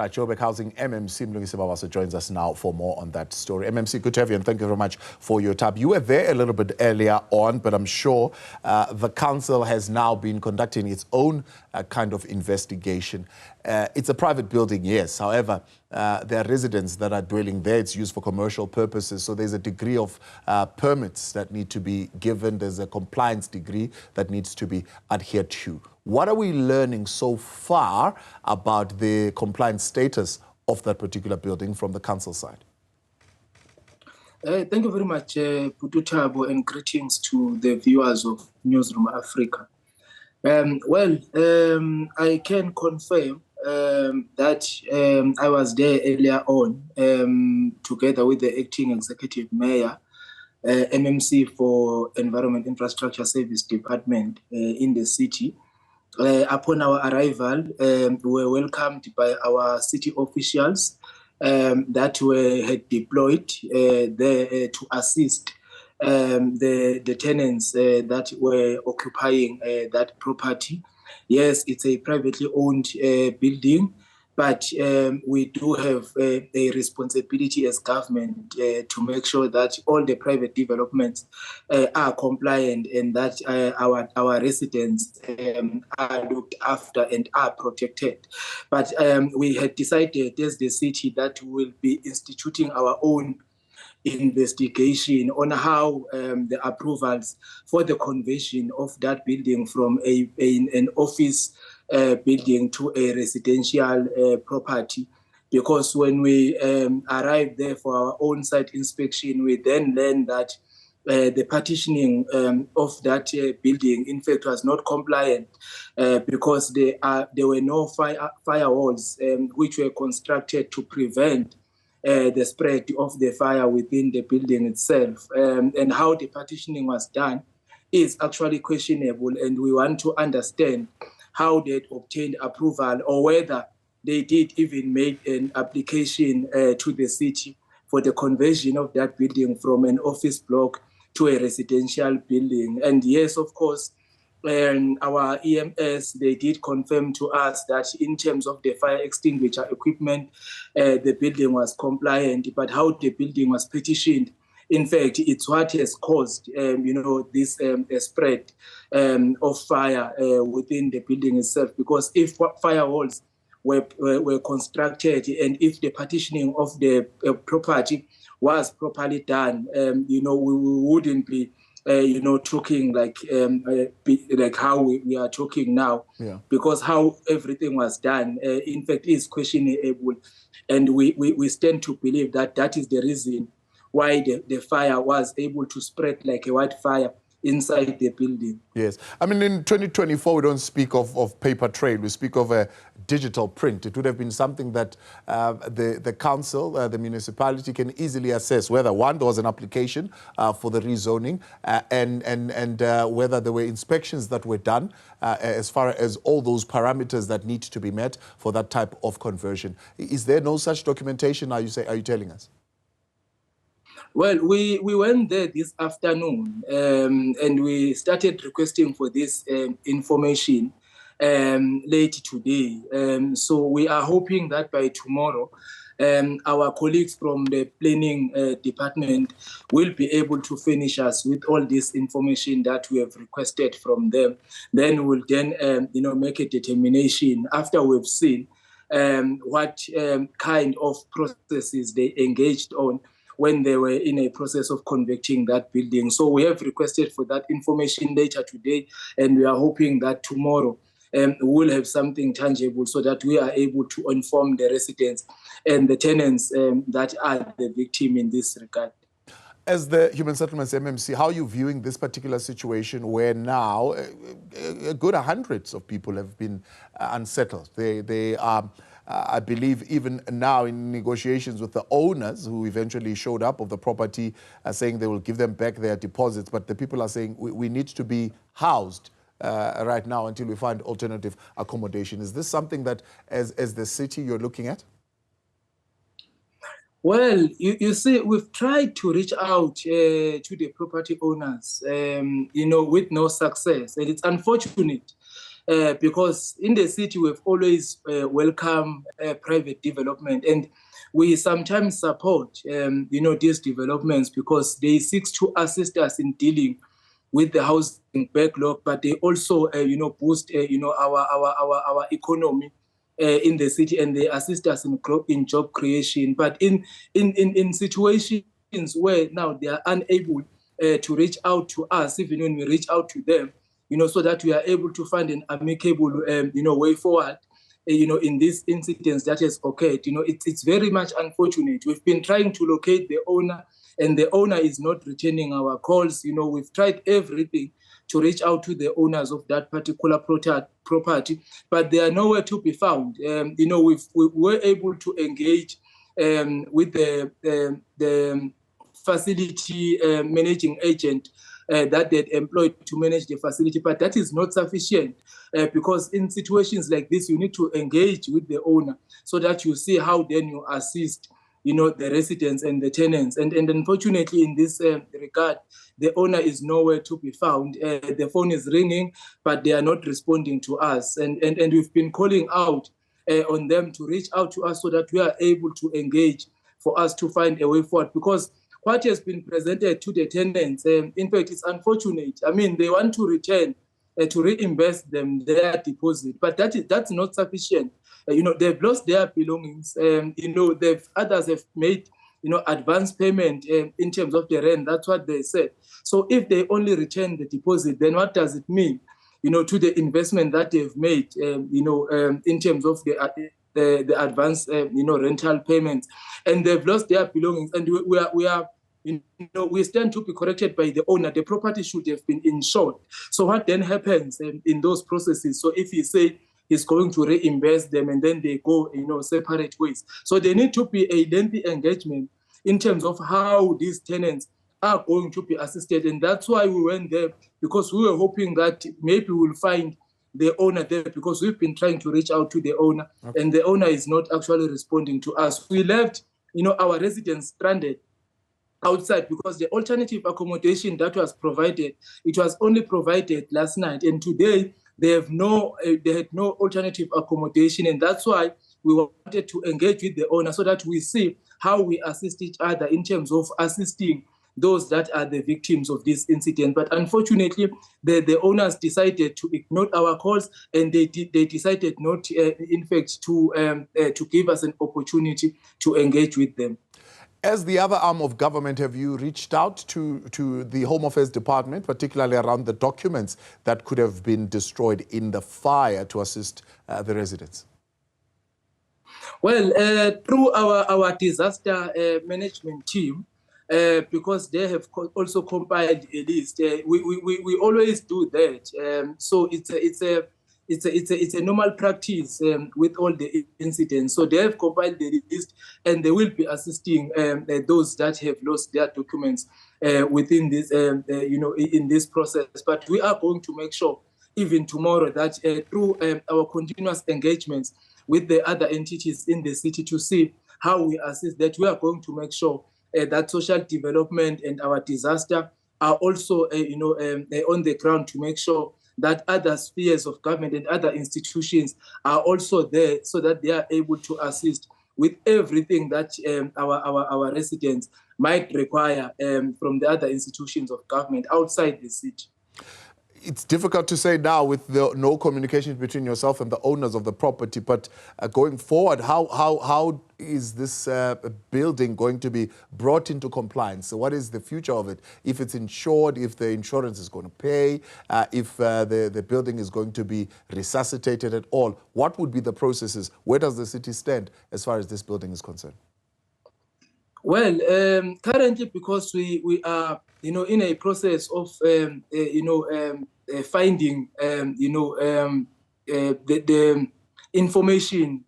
Right, Joburg Housing MMC Mlungisi Mabaso joins us now for more on that story. MMC, good to have you, and thank you very much for your time. You were there a little bit earlier on, but I'm sure the council has now been conducting its own kind of investigation. It's a private building, yes. However, there are residents that are dwelling there. It's used for commercial purposes, so there's a degree of permits that need to be given. There's a compliance degree that needs to be adhered to. What are we learning so far about the compliance status of that particular building from the council side? Thank you very much, Pututabo, and greetings to the viewers of Newzroom Afrika. I can confirm that I was there earlier on together with the acting executive mayor, MMC for Environment Infrastructure Service Department in the city. Upon our arrival, we were welcomed by our city officials that had deployed there to assist the tenants that were occupying that property. Yes, it's a privately owned building, but we do have a responsibility as government to make sure that all the private developments are compliant and that our residents are looked after and are protected. But we had decided as the city that we will be instituting our own investigation on how the approvals for the conversion of that building from an office building to a residential property. Because when we arrived there for our own site inspection, we then learned that the partitioning of that building, in fact, was not compliant because there were no firewalls which were constructed to prevent the spread of the fire within the building itself. And how the partitioning was done is actually questionable, and we want to understand how they obtained approval or whether they did even make an application to the city for the conversion of that building from an office block to a residential building. And yes, of course, our EMS, they did confirm to us that in terms of the fire extinguisher equipment, the building was compliant, but how the building was petitioned, in fact, it's what has caused, this spread of fire within the building itself. Because if firewalls were constructed and if the partitioning of the property was properly done, we wouldn't be talking like how we are talking now, because how everything was done, in fact, is questionable, and we stand to believe that that is the reason why the fire was able to spread like a wildfire inside the building. Yes. I mean, in 2024, we don't speak of paper trail. We speak of a digital print. It would have been something that the council, the municipality can easily assess whether, one, there was an application for the rezoning and whether there were inspections that were done as far as all those parameters that need to be met for that type of conversion. Is there no such documentation, are you telling us? Well, we went there this afternoon and we started requesting for this information late today. So we are hoping that by tomorrow, our colleagues from the planning department will be able to furnish us with all this information that we have requested from them. Then we'll make a determination after we've seen what kind of processes they engaged on when they were in a process of converting that building. So we have requested for that information later today, and we are hoping that tomorrow we'll have something tangible so that we are able to inform the residents and the tenants that are the victim in this regard. As the Human Settlements MMC, how are you viewing this particular situation where now a good hundreds of people have been unsettled? They are, I believe, even now in negotiations with the owners who eventually showed up of the property, saying they will give them back their deposits. But the people are saying we need to be housed right now until we find alternative accommodation. Is this something that, as the city, you're looking at? Well, you see, we've tried to reach out to the property owners, with no success. And it's unfortunate because in the city we've always welcomed private development, and we sometimes support, these developments because they seek to assist us in dealing with the housing backlog, but they also, boost, our economy in the city, and they assist us in job creation. But in situations where now they are unable to reach out to us, even when we reach out to them, so that we are able to find an amicable, way forward, in this incident that has occurred. It's very much unfortunate. We've been trying to locate the owner, and the owner is not returning our calls. We've tried everything to reach out to the owners of that particular property, but they are nowhere to be found. We were able to engage with the facility managing agent that they'd employed to manage the facility, but that is not sufficient because in situations like this, you need to engage with the owner so that you see how then you assist the residents and the tenants. And unfortunately, in this regard, the owner is nowhere to be found. The phone is ringing, but they are not responding to us. And we've been calling out on them to reach out to us so that we are able to engage for us to find a way forward. Because what has been presented to the tenants, in fact, it's unfortunate. I mean, they want to return to reimburse them their deposit, but that's not sufficient. They've lost their belongings. Others have made, advance payment in terms of the rent. That's what they said. So if they only return the deposit, then what does it mean, to the investment that they've made, in terms of the advance, rental payments, and they've lost their belongings, and we stand to be corrected by the owner. The property should have been insured. So what then happens in those processes? So if he say he's going to reimburse them and then they go, separate ways. So there need to be a lengthy engagement in terms of how these tenants are going to be assisted. And that's why we went there, because we were hoping that maybe we'll find the owner there, because we've been trying to reach out to the owner, okay, and the owner is not actually responding to us. We left, our residents stranded outside because the alternative accommodation that was provided, it was only provided last night, and today they had no alternative accommodation. And that's why we wanted to engage with the owner so that we see how we assist each other in terms of assisting those that are the victims of this incident. But unfortunately, the owners decided to ignore our calls, and they decided not, in fact, to give us an opportunity to engage with them. As the other arm of government, have you reached out to the Home Affairs Department, particularly around the documents that could have been destroyed in the fire, to assist the residents? Well, through our disaster management team, because they have also compiled a list, we always do that. So it's a normal practice with all the incidents. So they have compiled the list, and they will be assisting those that have lost their documents within this, in this process. But we are going to make sure, even tomorrow, that through our continuous engagements with the other entities in the city to see how we assist, that we are going to make sure that social development and our disaster are also, on the ground, to make sure that other spheres of government and other institutions are also there, so that they are able to assist with everything that our residents might require from the other institutions of government outside the city. It's difficult to say now with no communication between yourself and the owners of the property, but going forward, how is this building going to be brought into compliance? So what is the future of it? If it's insured, if the insurance is going to pay, if the building is going to be resuscitated at all, what would be the processes? Where does the city stand as far as this building is concerned? Well, currently, because we are, in a process of, finding, the information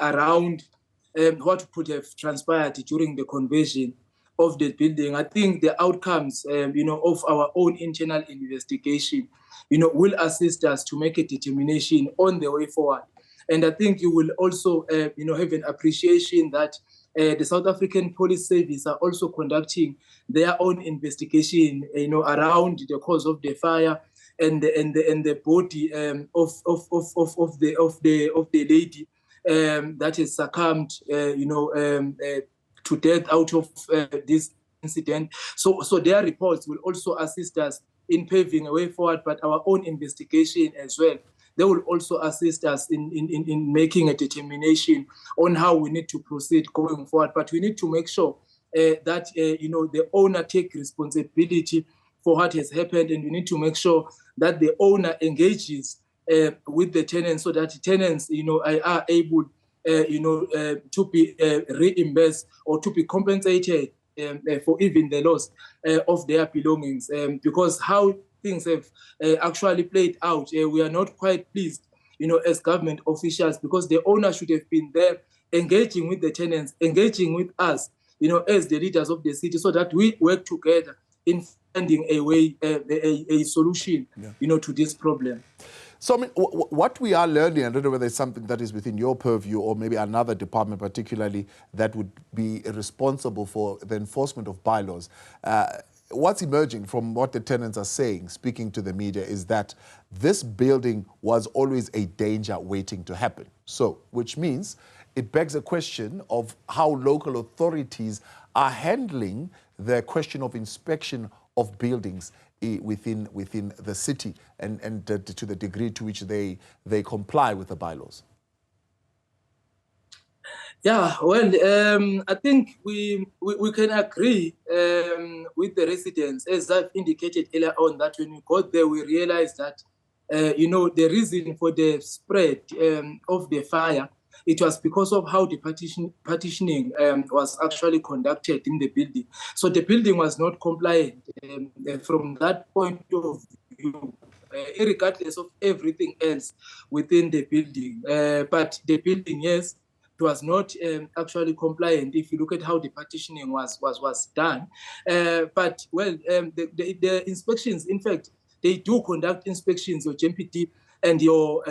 around what could have transpired during the conversion of the building. I think the outcomes, of our own internal investigation, will assist us to make a determination on the way forward. And I think you will also, have an appreciation that the South African Police Service are also conducting their own investigation, around the cause of the fire, the body of the lady that is succumbed, to death out of this incident. So their reports will also assist us in paving a way forward, but our own investigation as well. They will also assist us in making a determination on how we need to proceed going forward. But we need to make sure that the owner take responsibility for what has happened, and we need to make sure that the owner engages with the tenants so that tenants are able to be reimbursed or to be compensated for even the loss of their belongings, because how things have actually played out, we are not quite pleased, as government officials, because the owner should have been there engaging with the tenants, engaging with us, as the leaders of the city, so that we work together in finding a way, a solution, to this problem. So, I mean, what we are learning, I don't know whether it's something that is within your purview or maybe another department particularly that would be responsible for the enforcement of bylaws. What's emerging from what the tenants are saying, speaking to the media, is that this building was always a danger waiting to happen. So, which means it begs a question of how local authorities are handling the question of inspection of buildings within the city and to the degree to which they comply with the bylaws. Yeah, well, I think we can agree with the residents, as I've indicated earlier on, that when we got there, we realized that, the reason for the spread of the fire, it was because of how the partitioning was actually conducted in the building. So the building was not compliant from that point of view, regardless of everything else within the building. But the building, yes, it was not actually compliant if you look at how the partitioning was done. But, well, the inspections, in fact, they do conduct inspections, your JMPD and your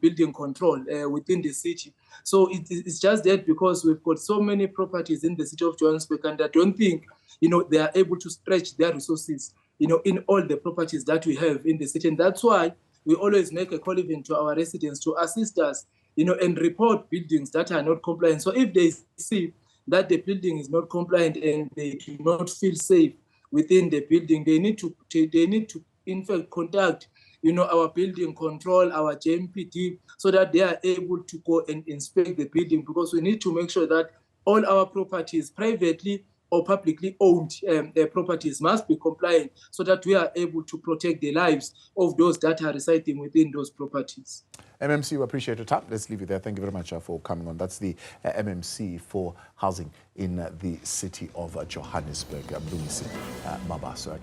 building control within the city. So it's just that because we've got so many properties in the city of Johannesburg, and I don't think, they are able to stretch their resources, in all the properties that we have in the city. And that's why we always make a call even to our residents to assist us, and report buildings that are not compliant. So if they see that the building is not compliant and they do not feel safe within the building, they need to in fact contact our building control, our JMPD, so that they are able to go and inspect the building, because we need to make sure that all our properties, privately or publicly owned properties, must be compliant, so that we are able to protect the lives of those that are residing within those properties. MMC, we appreciate your time. Let's leave it there. Thank you very much for coming on. That's the MMC for housing in the city of Johannesburg, Mlungisi Mabaso.